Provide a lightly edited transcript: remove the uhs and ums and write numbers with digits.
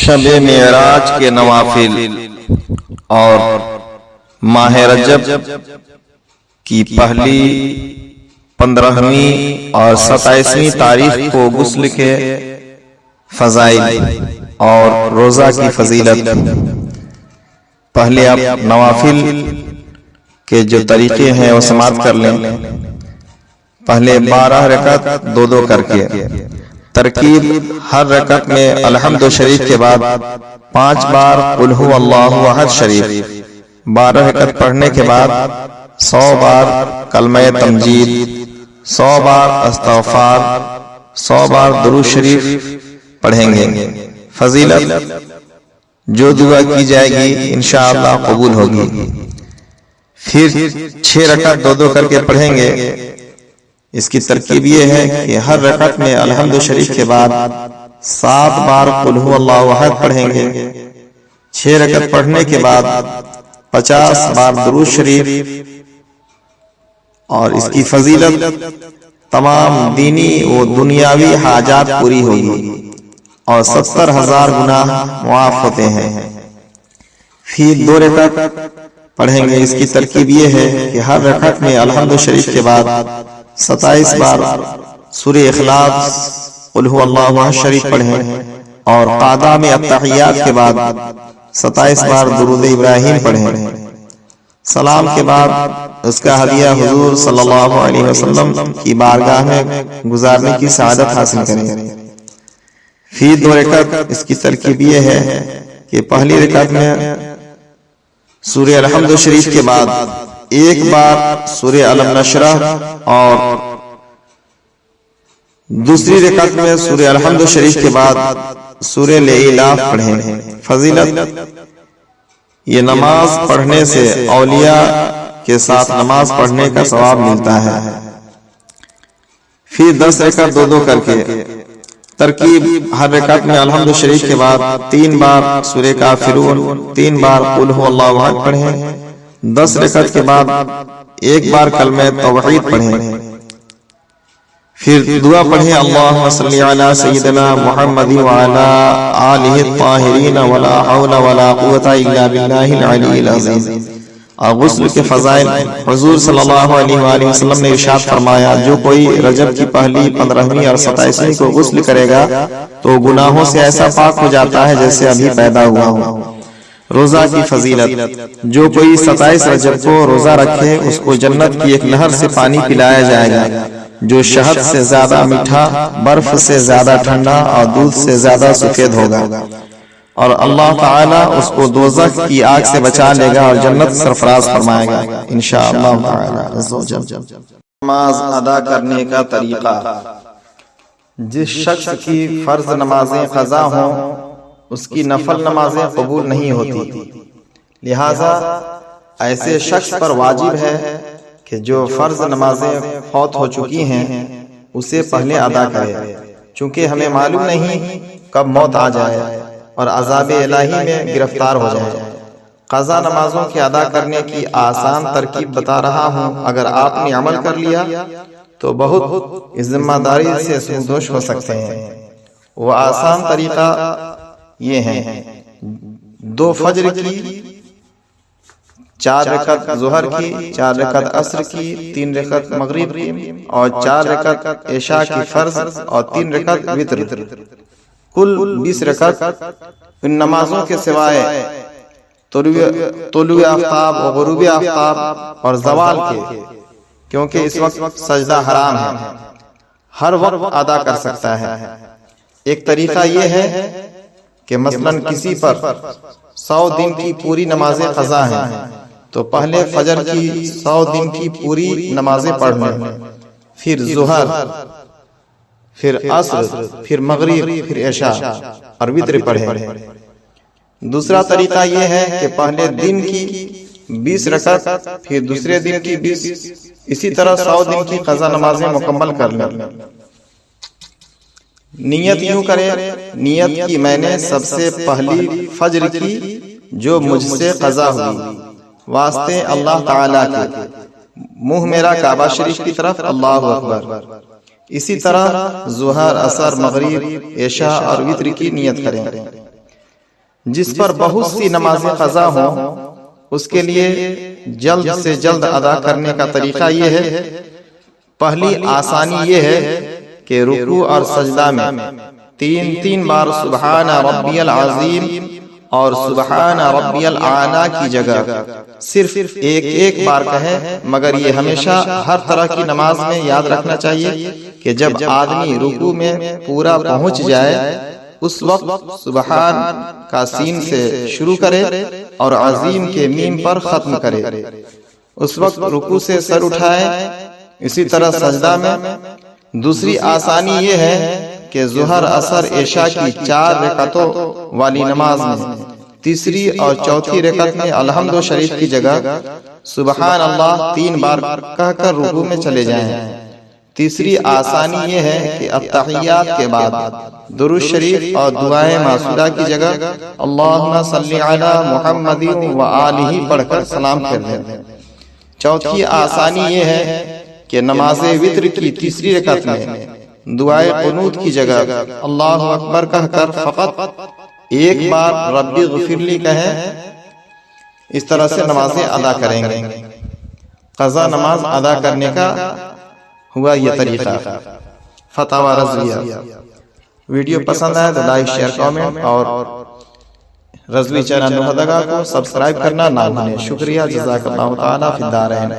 شب معراج کے نوافل اور ماہ رجب کی پہلی 15ویں اور 27ویں تاریخ کو غسل کے فضائل اور روزہ کی فضیلت۔ پہلے آپ نوافل کے جو طریقے ہیں وہ سماعت کر لیں۔ پہلے 12 رکعت دو کر کے، ترکیب ہر رکعت میں الحمد شریف کے بعد 5 بار قل هو اللہ احد شریف، 12 رکعت پڑھنے کے بعد 100 بار کلمہ تمجید، 100 بار استغفار، 100 بار درود شریف پڑھیں گے۔ فضیلت، جو دعا کی جائے گی انشاءاللہ قبول ہوگی۔ پھر 6 رکعت دو کر کے پڑھیں گے۔ اس کی ترکیب یہ ہے کہ ہر رکعت میں الحمد شریف کے بعد 7 بار قل هو اللہ احد پڑھیں گے۔ 6 رکعت پڑھنے کے بعد 50 بار درود شریف، اور اس کی فضیلت تمام دینی و دنیاوی حاجات پوری ہوگی اور 70,000 گناہ معاف ہوتے ہیں۔ پھر 2 رکعت پڑھیں گے۔ اس کی ترکیب یہ ہے کہ ہر رکعت میں الحمد شریف کے بعد 27 بار سورہ اخلاص قل هو اللہ احد شریف پڑھیں، اور قعدہ میں التحیات کے بعد 27 بار درود ابراہیم پڑھیں۔ سلام کے بعد اس کا ہدیہ حضور صلی اللہ علیہ وسلم کی بارگاہ میں گزارنے کی سعادت حاصل کریں۔ پھر 2 رکعت، اس کی ترکیب یہ ہے کہ پہلی رکعت میں سورہ الحمد شریف کے بعد 1 بار سورہ علم نشرح، اور دوسری رکعت میں سورہ الحمد شریف کے بعد سورہ لإلاف پڑھیں۔ فضیلت، یہ نماز پڑھنے سے اولیاء کے ساتھ نماز پڑھنے کا ثواب ملتا ہے۔ پھر 10 رکعت دو کر کے، ترکیب ہر رکعت میں الحمد شریف کے بعد 3 بار سورہ کافرون، 3 بار قل هو اللہ احد پڑھیں۔ 10 رکعت کے بعد 1 بار کلمہ توحید پڑھیں۔ پھر دعا پڑھیں اللہم صلی علی سیدنا محمد وعلی آلہ الطاہرین ولا حول ولا قوة الا باللہ العلی العظیم۔ اور غسل کے فضائل، حضور صلی اللہ علیہ وآلہ وسلم نے ارشاد فرمایا، جو کوئی رجب کی پہلی 15ویں اور 27ویں کو غسل کرے گا تو گناہوں سے ایسا پاک ہو جاتا ہے جیسے ابھی پیدا ہوا ہو۔ روزہ کی فضیلت، جو کوئی 27 رجب کو روزہ رکھے اس کو جنت کی ایک نہر سے پانی پلایا جائے گا جو شہد سے زیادہ میٹھا، برف سے زیادہ ٹھنڈا اور دودھ سے زیادہ سفید ہوگا، اور اللہ تعالیٰ اس کو دوزخ کی آگ سے بچا لے گا اور جنت سرفراز فرمائے گا انشاءاللہ تعالیٰ۔ نماز ادا کرنے کا طریقہ، جس شخص کی فرض نمازیں قضا ہوں اس کی نفل نمازیں قبول نہیں ہوتی، لہذا ایسے شخص پر واجب ہے کہ جو فرض نمازیں فوت ہو چکی ہیں اسے پہلے ادا کرے، چونکہ ہمیں معلوم نہیں کب موت آ جائے اور عذاب الہی میں گرفتار ہو جائے۔ قضا نمازوں کے ادا کرنے کی آسان ترکیب بتا رہا ہوں، اگر آپ نے عمل کر لیا تو بہت اس ذمہ داری سے سودوش ہو سکتے ہیں۔ وہ آسان طریقہ یہ ہیں: 2 فجر کی، 4 رکعت ظہر کی، 4 رکعت عصر کی، 3 رکعت مغرب کی، اور 4 رکعت عشاء کی فرض اور 3 رکعت وتر، کل 20 رکعت۔ ان نمازوں کے سوائے طلوع آفتاب اور غروب آفتاب اور زوال کے، کیونکہ اس وقت سجدہ حرام ہے، ہر وقت ادا کر سکتا ہے۔ ایک طریقہ یہ ہے کہ مثلاً کسی پر 100 دن کی پوری نمازیں قضا ہیں تو پہلے فجر کی 100 دن کی پوری نمازیں پڑھ لیں، پھر ظہر، پھر عصر، پھر مغرب، پھر عشاء اور وتر پڑھیں۔ دوسرا طریقہ یہ ہے کہ پہلے دن کی 20 رکعت، پھر دوسرے دن کی 20، اسی طرح 100 دن کی قضا نمازیں مکمل کر لیں۔ نیت یوں کرے، نیت کی میں نے سب سے پہلی فجر کی جو مجھ سے قضا ہوئی، واسطے اللہ تعالیٰ کے، منہ میرا کعبہ شریف کی طرف، اللہ اکبر۔ اسی طرح ظہر، عصر، مغرب، عشاء اور وتر کی نیت کریں۔ جس پر بہت سی نمازیں قضا ہوں اس کے لیے جلد سے جلد ادا کرنے کا طریقہ یہ ہے، پہلی آسانی یہ ہے کہ رکوع اور سجدہ میں تین تین بار سبحان ربی العظیم اور سبحان ربی الاعلی کی جگہ صرف ایک ایک بار کہیں، مگر یہ ہمیشہ ہر طرح کی نماز میں یاد رکھنا چاہیے کہ جب آدمی رکوع میں پورا پہنچ جائے اس وقت سبحان کا سین سے شروع کرے اور عظیم کے میم پر ختم کرے، اس وقت رکوع سے سر اٹھائے۔ اسی طرح سجدہ میں دوسری آسانی یہ ہے کہ ظہر، عصر، عشاء کی 4 رکعتوں والی نماز میں تیسری اور چوتھی رکعت میں الحمد شریف کی جگہ سبحان اللہ 3 بار کہہ کر رکوع میں چلے جائیں۔ تیسری آسانی یہ ہے کہ التحیات کے بعد درود شریف اور دعائیں معصورہ کی جگہ اللہم صلی علی محمد و آلہ پڑھ کر سلام پھیر دیں۔ چوتھی آسانی یہ ہے کہ نماز وتر کی تیسری رکعت میں دعائے قنوت کی جگہ اللہ اکبر کہہ کر فقط ایک بار ربی غفر لی کہیں۔ اس طرح سے نمازیں ادا کریں گے۔ قضا نماز ادا کرنے کا ہوا یہ طریقہ۔ فتاوی رضویہ۔ ویڈیو پسند آئے تو لائک، شیئر، کامنٹ اور رضوی چینل نہدگاہ کو سبسکرائب کرنا نہ بھولیں۔ شکریہ، جزاک اللہ تعالیٰ فی الدارین۔